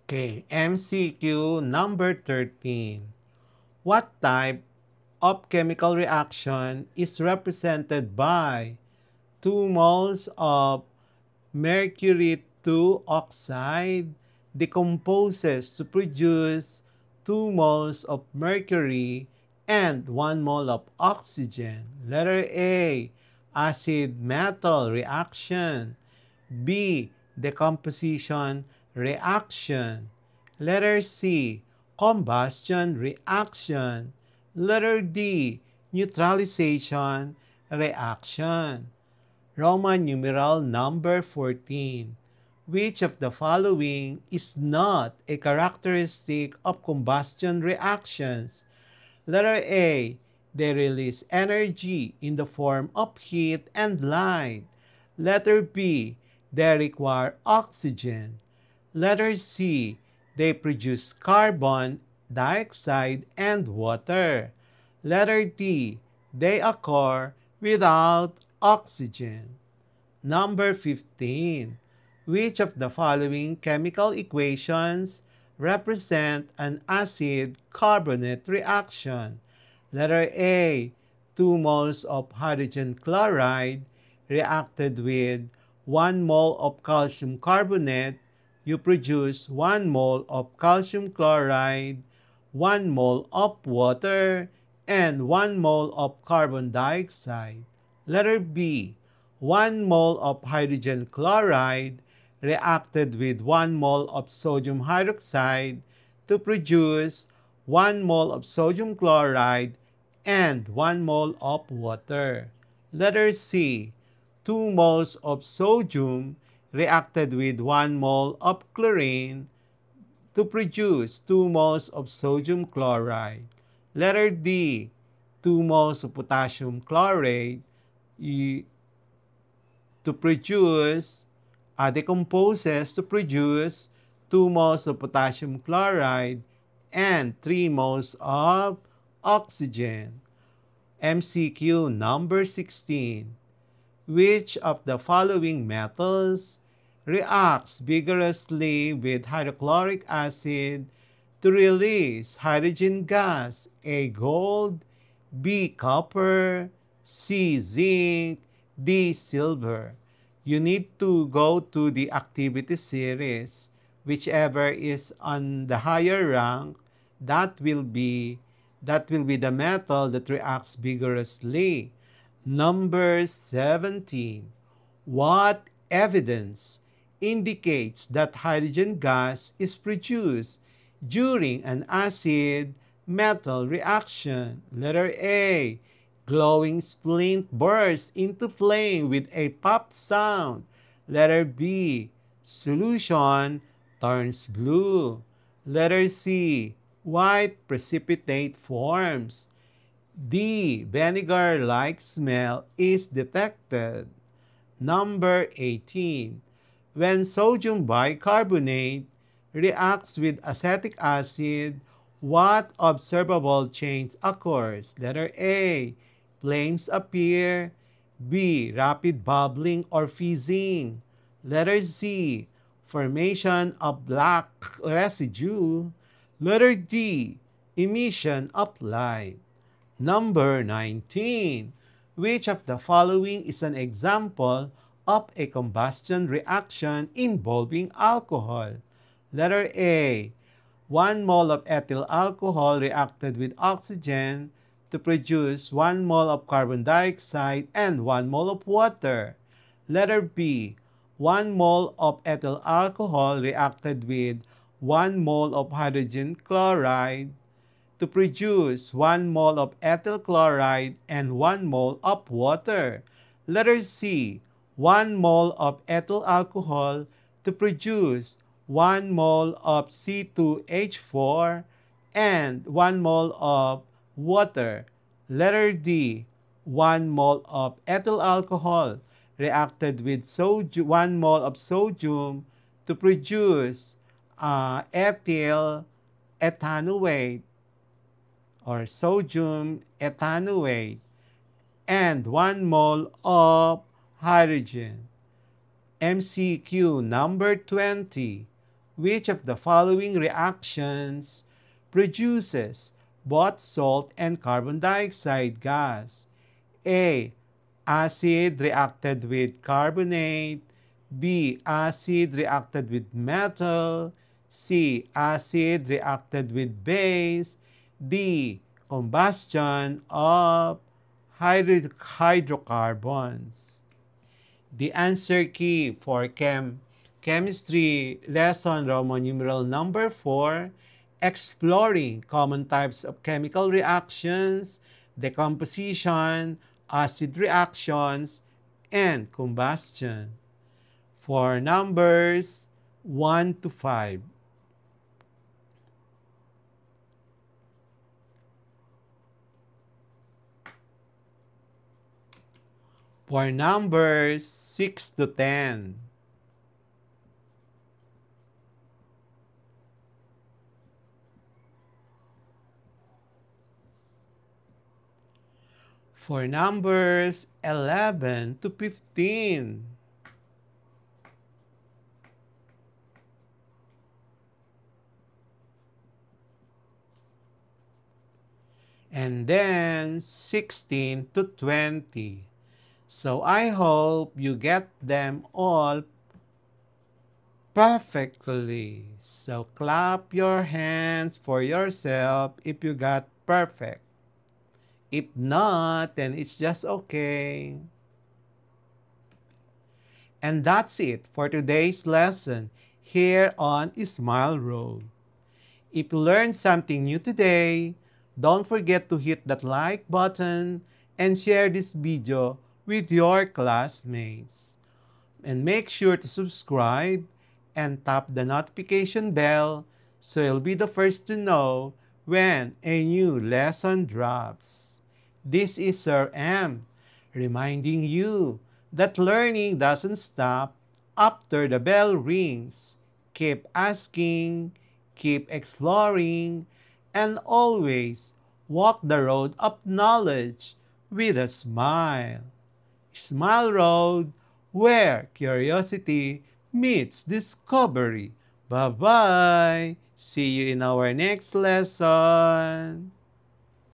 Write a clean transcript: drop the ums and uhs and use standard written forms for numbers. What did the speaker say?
Okay, MCQ number 13. What type of chemical reaction is represented by 2 moles of mercury 2 oxide decomposes to produce 2 moles of mercury and 1 mole of oxygen? Letter A, acid metal reaction. B, decomposition reaction. Letter C, combustion reaction. Letter D, neutralization reaction. Roman numeral number 14. Which of the following is not a characteristic of combustion reactions? Letter A, they release energy in the form of heat and light. Letter B, they require oxygen. Letter C, they produce carbon dioxide and water. Letter D, they occur without oxygen. Number 15. Which of the following chemical equations represent an acid-carbonate reaction? Letter A, 2 moles of hydrogen chloride reacted with 1 mole of calcium carbonate, you produce 1 mole of calcium chloride, 1 mole of water, and 1 mole of carbon dioxide. Letter B, 1 mole of hydrogen chloride reacted with 1 mole of sodium hydroxide to produce 1 mole of sodium chloride and 1 mole of water. Letter C, 2 moles of sodium reacted with 1 mole of chlorine to produce 2 moles of sodium chloride. Letter D, 2 moles of potassium chloride to produce, decomposes to produce 2 moles of potassium chloride and 3 moles of oxygen. MCQ number 16. Which of the following metals reacts vigorously with hydrochloric acid to release hydrogen gas? A, gold. B, copper. C, zinc. D, silver. You need to go to the activity series. Whichever is on the higher rank, that will be the metal that reacts vigorously. Number 17. What evidence indicates that hydrogen gas is produced during an acid-metal reaction? Letter A, glowing splint bursts into flame with a pop sound. Letter B, solution turns blue. Letter C, white precipitate forms. D, vinegar-like smell is detected. Number 18. When sodium bicarbonate reacts with acetic acid, what observable change occurs? Letter A, flames appear. B, rapid bubbling or fizzing. Letter C, formation of black residue. Letter D, emission of light. Number 19. Which of the following is an example of a combustion reaction involving alcohol? Letter A, 1 mole of ethyl alcohol reacted with oxygen to produce 1 mole of carbon dioxide and 1 mole of water. Letter B, 1 mole of ethyl alcohol reacted with 1 mole of hydrogen chloride to produce 1 mole of ethyl chloride and 1 mole of water. Letter C, 1 mole of ethyl alcohol to produce 1 mole of C2H4 and 1 mole of water. Letter D, 1 mole of ethyl alcohol reacted with 1 mole of sodium to produce ethyl ethanoate or sodium ethanoate and 1 mole of hydrogen. MCQ number 20. Which of the following reactions produces both salt and carbon dioxide gas? A. Acid reacted with carbonate. B. Acid reacted with metal. C. Acid reacted with base. D. Combustion of hydrocarbons. The answer key for chemistry lesson Roman numeral number 4, exploring common types of chemical reactions, decomposition, acid reactions, and combustion. For numbers 1 to 5. For numbers 6 to 10. For numbers 11 to 15. And then 16 to 20. So I hope you get them all perfectly. So clap your hands for yourself if you got perfect. If not, then it's just okay. And that's it for today's lesson here on Smile Road. If you learned something new today, don't forget to hit that like button and share this video with your classmates. And make sure to subscribe and tap the notification bell so you'll be the first to know when a new lesson drops. This is Sir M, reminding you that learning doesn't stop after the bell rings. Keep asking, keep exploring, and always walk the road of knowledge with a smile. Smile Road, where curiosity meets discovery. Bye-bye! See you in our next lesson!